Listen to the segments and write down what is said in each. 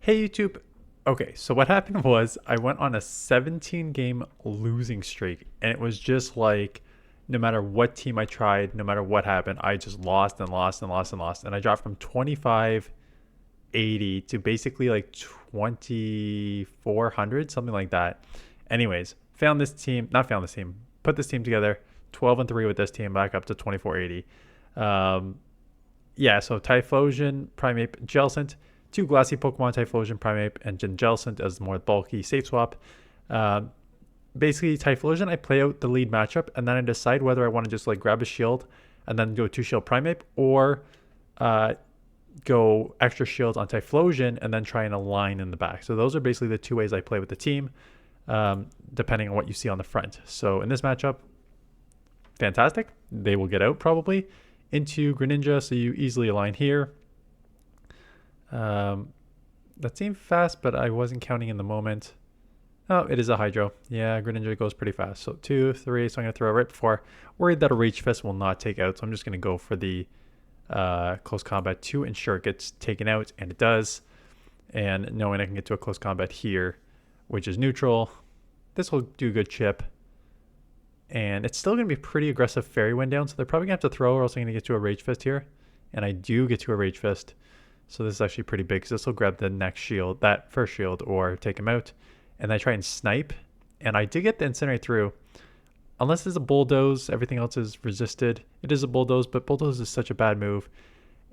Hey YouTube. Okay, so what happened was I went on a 17 game losing streak, and it was just like no matter what team I tried, no matter what happened, I just lost and lost and lost and lost. And I dropped from 2580 to basically like 2400, something like that. Anyways, put this team together, 12-3 with this team, back up to 2480. Um, yeah, so Typhlosion, Primeape, Jellicent, two glassy Pokemon, Typhlosion, Primeape, and Jellicent as the more bulky safe swap. Uh, Basically, Typhlosion, I play out the lead matchup, and then I decide whether I want to just like grab a shield and then go two shield Primeape, or uh, go extra shields on Typhlosion and then try and align in the back. So those are basically the two ways I play with the team, depending on what you see on the front. So in this matchup, fantastic. They will get out probably into Greninja, so you easily align here. That seemed fast, but I wasn't counting in the moment. Oh, it is a Hydro. Yeah, Greninja goes pretty fast. So 2, 3, so I'm going to throw it right before. Worried that a Reach Fist will not take out, so I'm just going to go for the close combat to ensure it gets taken out, and it does. And knowing I can get to a close combat here, which is neutral, this will do a good chip. And it's still going to be pretty aggressive Fairy Wind down, so they're probably going to have to throw, or else I'm going to get to a Rage Fist here. And I do get to a Rage Fist. So this is actually pretty big, because this will grab the next shield, that first shield, or take him out. And I try and snipe. And I did get the Incinerate through. Unless it's a Bulldoze, everything else is resisted. It is a Bulldoze, but Bulldoze is such a bad move.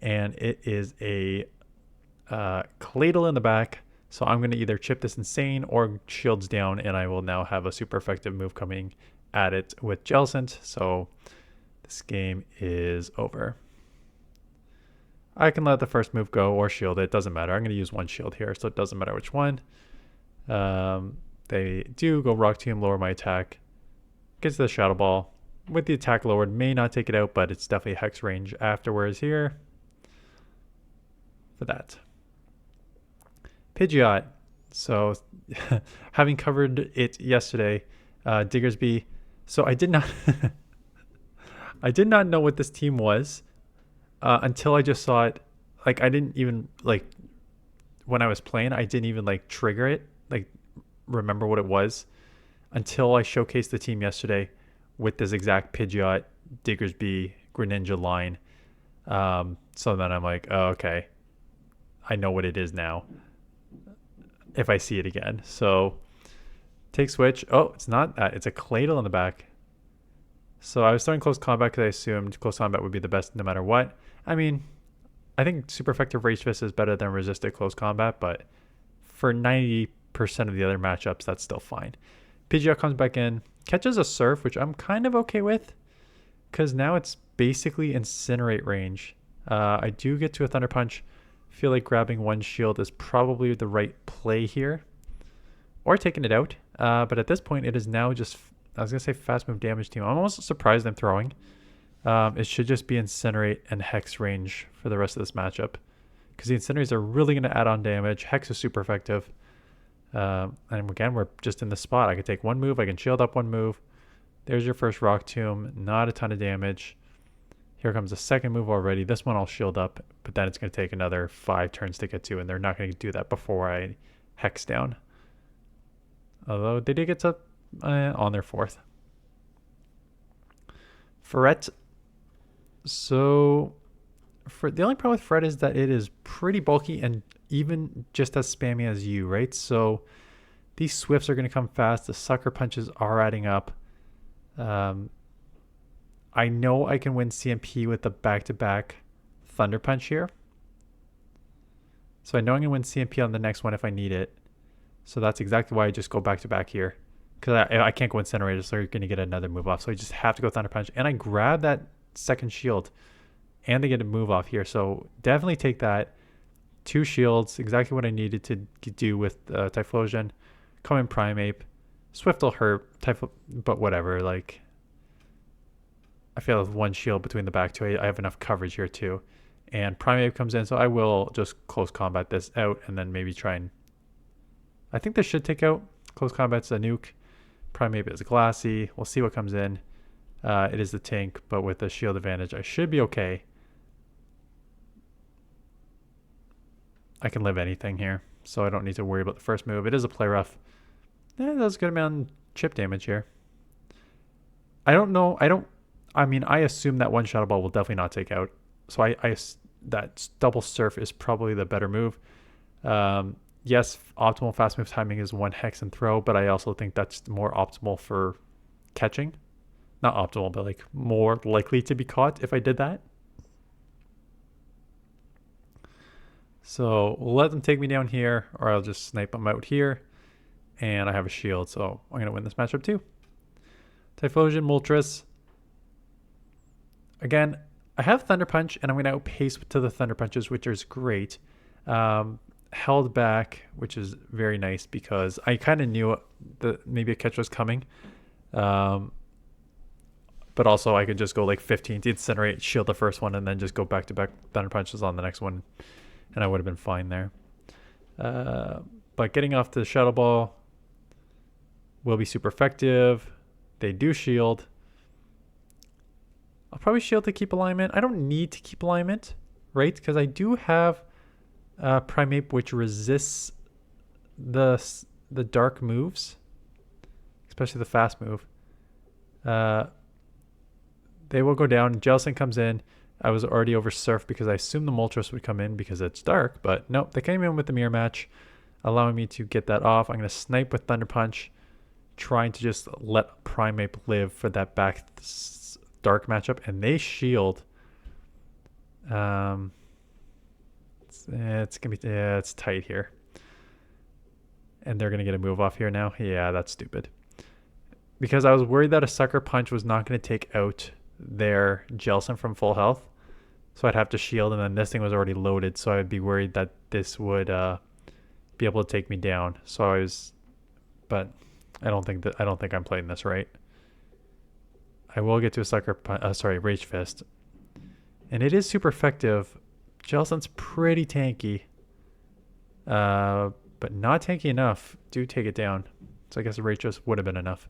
And it is a Cladle in the back. So I'm going to either chip this Insane or shields down, and I will now have a super effective move coming at it with Jellicent. So this game is over. I can let the first move go or shield it. Doesn't matter. I'm going to use one shield here, so it doesn't matter which one. They do go Rock Tomb, lower my attack. Gets the Shadow Ball. With the attack lowered, may not take it out, but it's definitely Hex range afterwards here. For that. Pidgeot. So, having covered it yesterday, Diggersby. So I did not, I did not know what this team was. Until I just saw it. Like, I didn't even, like, when I was playing, I didn't even, like, trigger it, like, remember what it was, until I showcased the team yesterday with this exact Pidgeot, Diggersby, Greninja line. So then I'm like, oh, okay, I know what it is now, if I see it again. So, take switch. Oh, it's not that. It's a Cladle in the back. So I was throwing close combat because I assumed close combat would be the best no matter what. I mean, I think super effective Rage Fist is better than resisted close combat, but for 90% of the other matchups, that's still fine. Pidgeot comes back in, catches a Surf, which I'm kind of okay with, because now it's basically Incinerate range. I do get to a Thunder Punch. Feel like grabbing one shield is probably the right play here, or taking it out. But at this point, it is now just, I was going to say fast move damage team. I'm almost surprised I'm throwing. It should just be Incinerate and Hex range for the rest of this matchup, because the Incinerates are really going to add on damage. Hex is super effective. And again, we're just in the spot. I can take one move. I can shield up one move. There's your first Rock Tomb. Not a ton of damage. Here comes the second move already. This one I'll shield up, but then it's going to take another 5 turns to get to, and they're not going to do that before I Hex down. Although they did get to on their fourth. Ferret. So, the only problem with Fred is that it is pretty bulky and even just as spammy as you, right? So, these Swifts are going to come fast. The Sucker Punches are adding up. I know I can win CMP with the back-to-back Thunder Punch here. So, I know I'm going to win CMP on the next one if I need it. So, that's exactly why I just go back-to-back here. Because I can't go Incinerator, so you're going to get another move off. So, I just have to go Thunder Punch. And I grab that second shield, and they get a move off here, so definitely take that. 2 shields, exactly what I needed to do with Typhlosion. Come in Primeape. Swift will hurt, but whatever. Like, I feel with 1 shield between the back two, I have enough coverage here too. And Primeape comes in, so I will just close combat this out, and then maybe try and, I think this should take out. Close combat's a nuke. Primeape is glassy. We'll see what comes in. It is the tank, but with the shield advantage, I should be okay. I can live anything here. so I don't need to worry about the first move. It is a play rough. It does a good amount of chip damage here. I don't know. I mean, I assume that one Shadow Ball will definitely not take out. So that double surf is probably the better move. Yes, optimal fast move timing is 1 hex and throw, but I also think that's more optimal for catching. Not optimal, but like more likely to be caught if I did that. So we'll let them take me down here, or I'll just snipe them out here. And I have a shield, so I'm going to win this matchup too. Typhlosion, Moltres. Again, I have Thunder Punch, and I'm going to outpace to the Thunder Punches, which is great. Held back, which is very nice because I kind of knew that maybe a catch was coming. But also I could just go like 15 to incinerate, shield the first one, and then just go back-to-back Thunder Punches on the next one, and I would have been fine there. But getting off the Shadow Ball will be super effective. They do shield. I'll probably shield to keep alignment. I don't need to keep alignment, right? Because I do have Primeape, which resists the dark moves, especially the fast move. They will go down. Jellicent comes in. I was already over Surf because I assumed the Moltres would come in because it's dark, but nope, they came in with the mirror match, allowing me to get that off. I'm going to snipe with Thunder Punch, trying to just let Primeape live for that back dark matchup, and they shield. It's gonna be it's tight here, and they're gonna get a move off here now. Yeah, that's stupid. Because I was worried that a Sucker Punch was not gonna take out their Jellicent from full health, so I'd have to shield, and then this thing was already loaded, so I'd be worried that this would be able to take me down. So I was, but I don't think I'm playing this right. I will get to a Sucker Punch, Rage Fist. And it is super effective. Jellicent's pretty tanky. But not tanky enough. Do take it down. So I guess a Rage Fist would have been enough.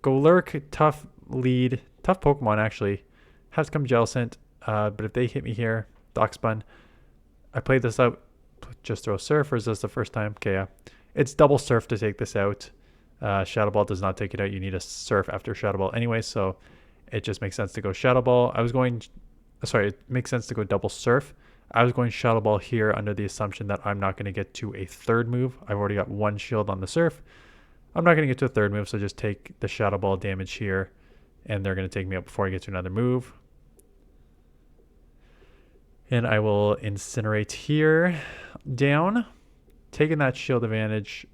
Golurk, tough lead. Tough Pokemon, actually. Has to come Jellicent. But if they hit me here, Dockspun. I played this out. Just throw Surf, or is this the first time? Okay, yeah. It's double Surf to take this out. Shadow Ball does not take it out. You need a Surf after Shadow Ball anyway, so it just makes sense to go Shadow Ball. It makes sense to go double Surf. I was going Shadow Ball here under the assumption that I'm not going to get to a third move. I've already got one shield on the Surf. I'm not going to get to a third move, so just take the Shadow Ball damage here, and they're going to take me out before I get to another move. And I will Incinerate here down, taking that shield advantage.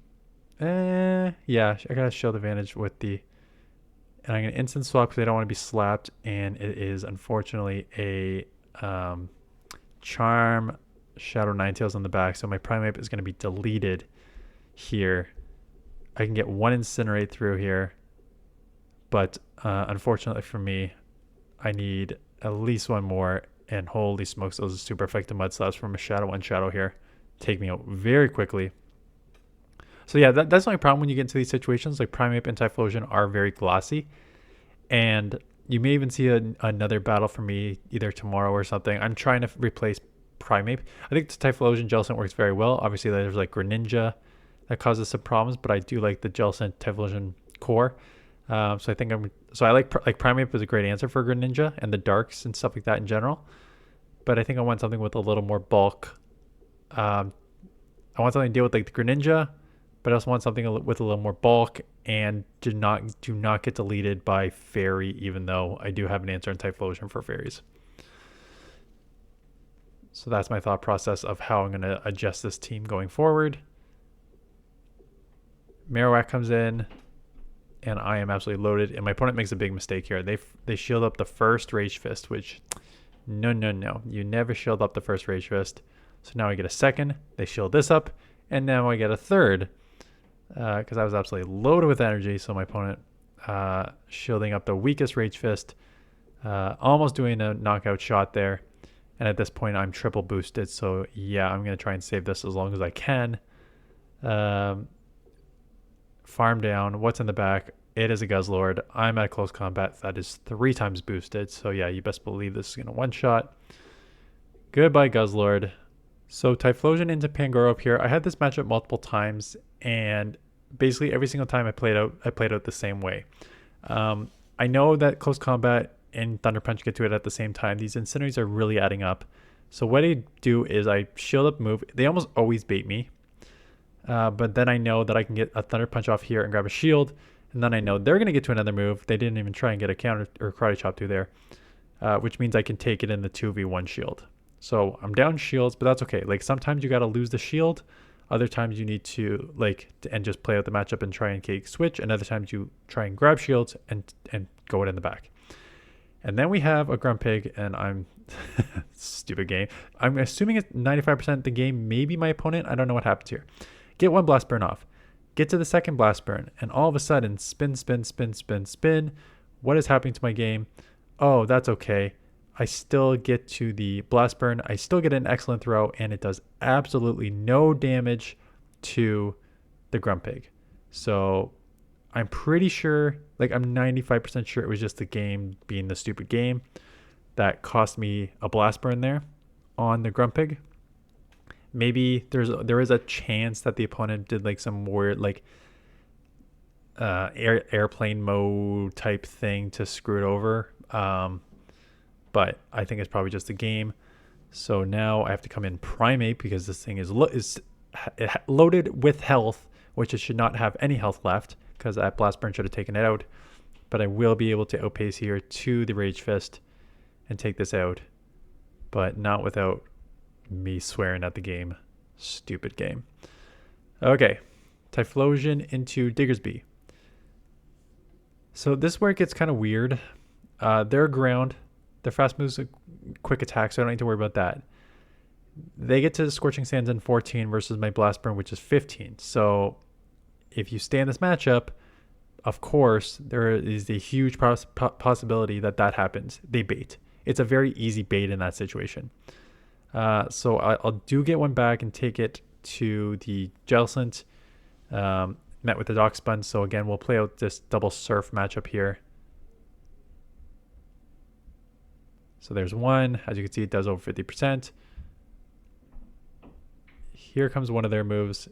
Yeah, I got a shield advantage with the, and I'm going to instant swap because I don't want to be slapped, and it is unfortunately a Charm Shadow Ninetails on the back, so my Primeape is going to be deleted here. I can get one Incinerate through here, but unfortunately for me, I need at least one more, and holy smokes, those are super effective Mud Slaps from a Shadow 1 Shadow here. Take me out very quickly. So yeah, that's the only problem when you get into these situations. Like Primeape and Typhlosion are very glossy, and you may even see another battle for me either tomorrow or something. I'm trying to replace Primeape. I think the Typhlosion Jellicent works very well. Obviously, there's like Greninja that causes some problems, but I do like the Jellicent Typhlosion core. So I think I like Primeape is a great answer for Greninja and the darks and stuff like that in general. But I think I want something with a little more bulk. I want something to deal with like the Greninja, but I also want something with a little more bulk and do not get deleted by Fairy, even though I do have an answer in Typhlosion for Fairies. So that's my thought process of how I'm going to adjust this team going forward. Marowak comes in, and I am absolutely loaded, and my opponent makes a big mistake here. They shield up the first Rage Fist, which no. You never shield up the first Rage Fist. So now I get a second. They shield this up, and now I get a third. Because I was absolutely loaded with energy, so my opponent shielding up the weakest Rage Fist, almost doing a knockout shot there, and at this point I'm triple boosted, so yeah, I'm going to try and save this as long as I can. Farm down. What's in the back? It is a Guzzlord. I'm at close combat. That is 3 times boosted, so yeah, you best believe this is going to one-shot. Goodbye, Guzzlord. So Typhlosion into Pangoro up here. I had this matchup multiple times, and basically every single time I played out the same way. I know that close combat and Thunder Punch get to it at the same time. These Incinerates are really adding up. So what I do is I shield up move. They almost always bait me. But then I know that I can get a Thunder Punch off here and grab a shield. And then I know they're going to get to another move. They didn't even try and get a counter or Karate Chop through there. Which means I can take it in the 2v1 shield. So I'm down shields, but that's okay. Like sometimes you got to lose the shield. Other times you need to and just play out the matchup and try and cake switch. And other times you try and grab shields and go it in the back. And then we have a Grumpig, and I'm stupid game. I'm assuming it's 95% the game, maybe my opponent. I don't know what happens here. Get one Blast Burn off. Get to the second Blast Burn, and all of a sudden, spin, spin, spin, spin, spin. What is happening to my game? Oh, that's okay. I still get to the Blast Burn. I still get an excellent throw, and it does absolutely no damage to the Grumpig. So I'm pretty sure, like I'm 95% sure it was just the game being the stupid game that cost me a Blast Burn there on the Grumpig. Maybe there is a chance that the opponent did like some weird like airplane mode type thing to screw it over. But I think it's probably just a game. So now I have to come in primeape because this thing is loaded with health, which it should not have any health left because that Blast Burn should have taken it out. But I will be able to outpace here to the Rage Fist and take this out, but not without me swearing at the game. Stupid game. Okay, Typhlosion into Diggersby. So this is where it gets kind of weird. They're ground. Their fast moves a quick attack, so I don't need to worry about that. They get to Scorching Sands in 14 versus my Blast Burn, which is 15. So if you stay in this matchup, of course, there is a huge possibility that happens. They bait. It's a very easy bait in that situation. So I'll do get one back and take it to the Jellicent, met with the Dock Spun. So again, we'll play out this double surf matchup here. So there's one. As you can see, it does over 50%. Here comes one of their moves.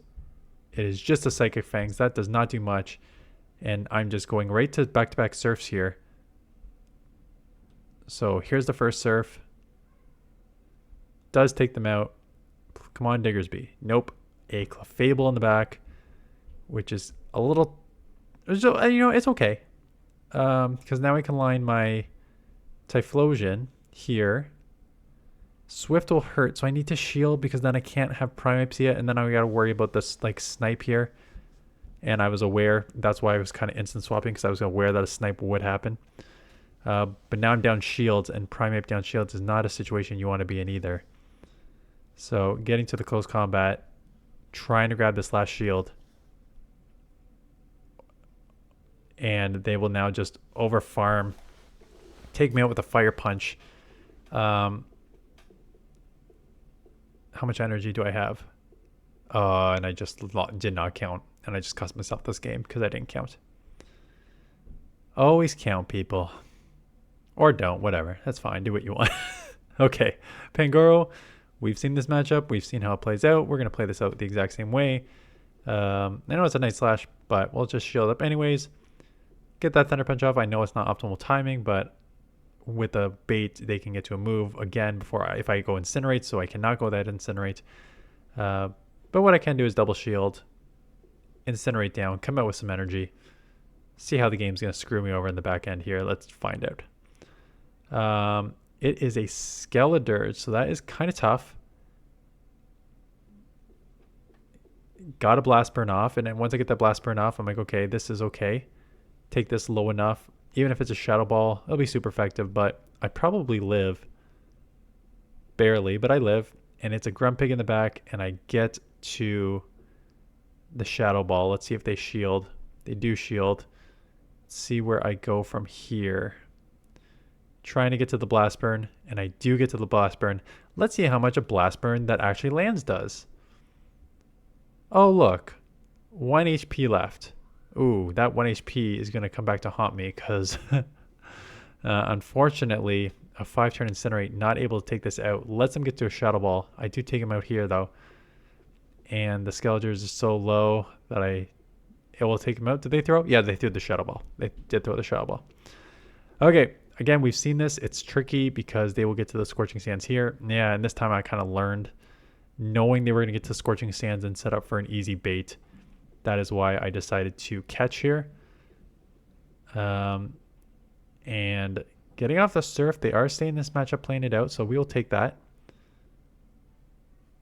It is just a Psychic Fangs. That does not do much. And I'm just going right to back-to-back surfs here. So here's the first surf. Does take them out. Come on, Diggersby. Nope. A Clefable in the back, which is a little, it's okay. Because now I can line my Typhlosion here. Swift will hurt, so I need to shield because then I can't have Primeapes yet, and then I gotta worry about this like snipe here. And I was aware, that's why I was kind of instant swapping, because I was aware that a snipe would happen. But now I'm down shields, and Primeape down shields is not a situation you want to be in either. So getting to the close combat, trying to grab this last shield. And they will now just over farm, take me out with a Fire Punch. How much energy do I have? And I just did not count. And I just cost myself this game because I didn't count. Always count, people. Or don't, whatever. That's fine. Do what you want. Okay, Pangoro. We've seen this matchup. We've seen how it plays out. We're going to play this out the exact same way. I know it's a nice slash, but we'll just shield up anyways. Get that Thunder Punch off. I know it's not optimal timing, but with a bait, they can get to a move again if I go Incinerate, so I cannot go that Incinerate. But what I can do is double shield, Incinerate down, come out with some energy, see how the game's going to screw me over in the back end here. Let's find out. It is a Skeledirge, so that is kind of tough. Got a Blast Burn off, and then once I get that Blast Burn off, I'm like, okay, this is okay. Take this low enough. Even if it's a Shadow Ball, it'll be super effective, but I probably live. Barely, but I live. And it's a Grumpig in the back, and I get to the Shadow Ball. Let's see if they shield. They do shield. Let's see where I go from here. Trying to get to the Blast Burn, and I do get to the Blast Burn. Let's see how much a Blast Burn that actually lands does. Oh, look. 1 HP left. Ooh, that 1 HP is going to come back to haunt me because unfortunately, a 5-turn Incinerate, not able to take this out. Lets him get to a Shadow Ball. I do take him out here though. And the Skelegers is so low that it will take him out. Did they throw? Yeah, they threw the Shadow Ball. They did throw the Shadow Ball. Okay, again, we've seen this. It's tricky because they will get to the Scorching Sands here. Yeah, and this time I kind of learned, knowing they were going to get to Scorching Sands and set up for an easy bait. That is why I decided to catch here. And getting off the Surf, they are staying this matchup playing it out, so we will take that.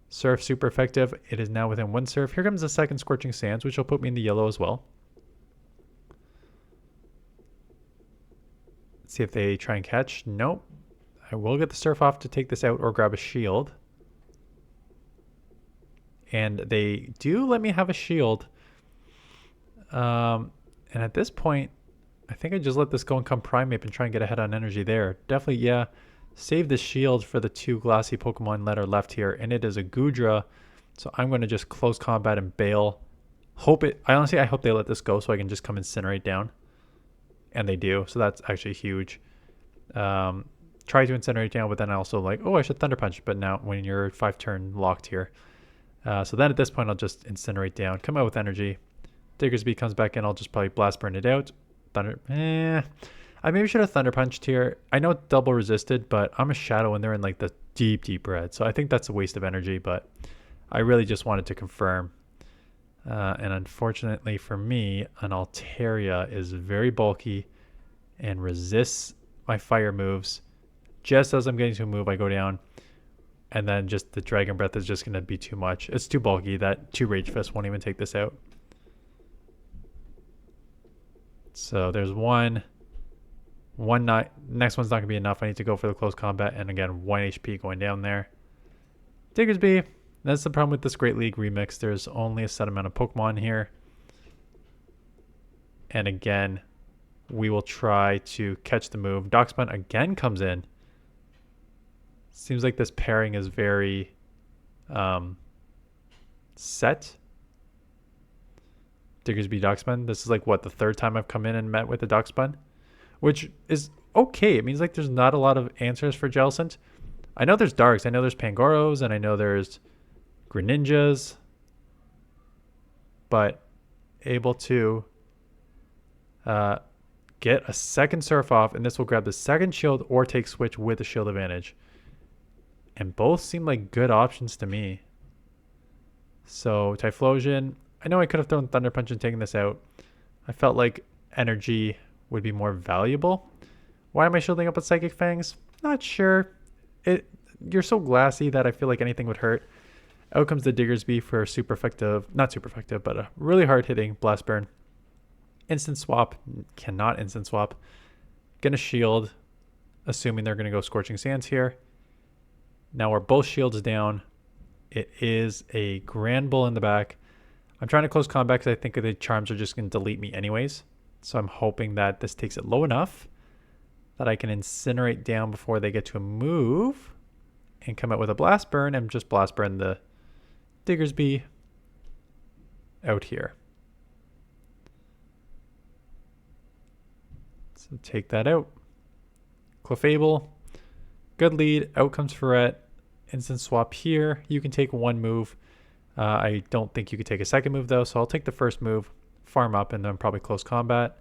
Surf, super effective. It is now within 1 Surf. Here comes the second Scorching Sands, which will put me in the yellow as well. Let's see if they try and catch. Nope. I will get the Surf off to take this out or grab a shield. And they do let me have a shield. And at this point, I think I just let this go and come Primeape and try and get ahead on energy there. Definitely, yeah. Save the shield for the 2 glassy Pokemon that are left here, and it is a Goodra. So I'm going to just close combat and bail. I hope they let this go so I can just come Incinerate down. And they do, so that's actually huge. Try to Incinerate down, but then I also like, oh, I should Thunder Punch. But now when you're 5-turn locked here. So then at this point, I'll just Incinerate down, come out with energy. Diggersby comes back in, I'll just probably Blast Burn it out. I maybe should have Thunder Punched here. I know it's double resisted, but I'm a Shadow and they're in like the deep red. So I think that's a waste of energy, but I really just wanted to confirm. And unfortunately for me, an Altaria is very bulky and resists my fire moves. Just as I'm getting to a move, I go down. And then just the Dragon Breath is just going to be too much. It's too bulky. That 2 Rage Fist won't even take this out. So there's one. Next one's not going to be enough. I need to go for the close combat. And again, 1 HP going down there. Diggersby. That's the problem with this Great League remix. There's only a set amount of Pokemon here. And again, we will try to catch the move. Darkspawn again comes in. Seems like this pairing is very set. Diggersby Darkspawn. This is like, what, the 3rd time I've come in and met with the Darkspawn? Which is okay. It means like there's not a lot of answers for Jellicent. I know there's Darks. I know there's Pangoros. And I know there's Greninjas. But able to get a second Surf off. And this will grab the second shield or take Switch with the shield advantage. And both seem like good options to me. So Typhlosion. I know I could have thrown Thunder Punch and taken this out. I felt like energy would be more valuable. Why am I shielding up with Psychic Fangs? Not sure. You're so glassy that I feel like anything would hurt. Out comes the Diggersby for super effective, not super effective, but a really hard hitting Blast Burn. Instant swap, cannot instant swap. Gonna shield, assuming they're gonna go Scorching Sands here. Now we're both shields down. It is a Grand Bull in the back. I'm trying to close combat because I think the charms are just going to delete me anyways. So I'm hoping that this takes it low enough that I can Incinerate down before they get to a move and come out with a Blast Burn and just Blast Burn the Diggersby out here. So take that out. Clefable, good lead. Out comes Ferret. Instant swap here. You can take 1 move. I don't think you could take a second move though, so I'll take the first move, farm up, and then probably close combat.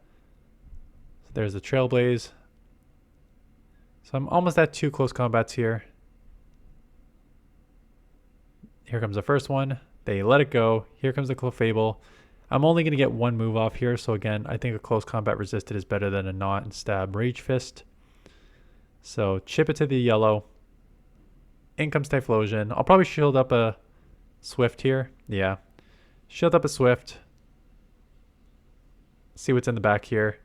So there's the Trailblaze. So I'm almost at 2 close combats here. Here comes the first one. They let it go. Here comes the Clefable. I'm only going to get 1 move off here, so again, I think a close combat resisted is better than a not and stab Rage Fist. So chip it to the yellow. In comes Typhlosion. I'll probably shield up a Swift here. Yeah. Shield up a Swift. See what's in the back here.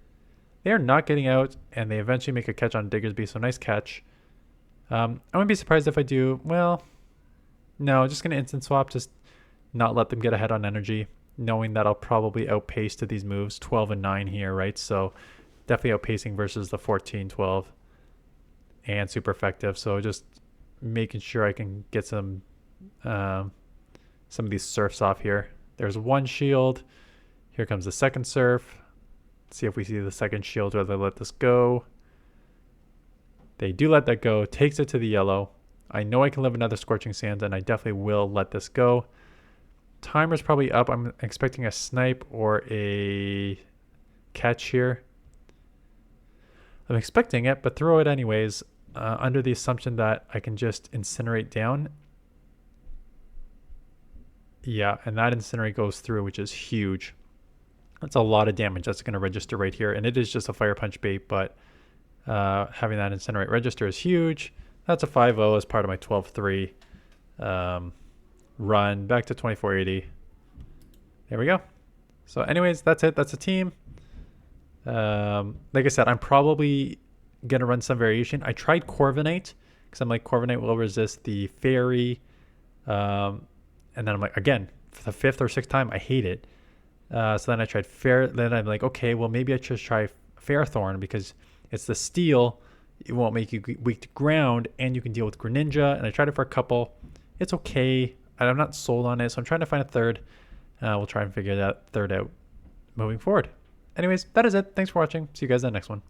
They are not getting out, and they eventually make a catch on Diggersby, so nice catch. I wouldn't be surprised if I do, well, no, just going to instant swap, just not let them get ahead on energy, knowing that I'll probably outpace to these moves, 12 and 9 here, right? So definitely outpacing versus the 14, 12, and super effective. So just making sure I can get some of these Surfs off here. There's 1 shield. Here comes the second Surf. Let's see if we see the second shield whether I let this go. They do let that go, takes it to the yellow. I know I can live another Scorching Sands, and I definitely will let this go. Timer's probably up. I'm expecting a snipe or a catch here. I'm expecting it, but throw it anyways, under the assumption that I can just incinerate down. Yeah, and that incinerate goes through, which is huge. That's a lot of damage that's going to register right here, and it is just a Fire Punch bait, but having that incinerate register is huge. That's a 5-0 as part of my 12-3 run back to 2480. There we go. So anyways, that's it. That's a team. Like I said, I'm probably going to run some variation. I tried Corviknight because I'm like, Corviknight will resist the Fairy. And then I'm like, again, for the 5th or 6th time, I hate it. So then I tried Then I'm like, okay, well, maybe I should try Fairthorn because it's the steel. It won't make you weak to ground, and you can deal with Greninja. And I tried it for a couple. It's okay. I'm not sold on it, so I'm trying to find a third. We'll try and figure that third out moving forward. Anyways, that is it. Thanks for watching. See you guys in the next one.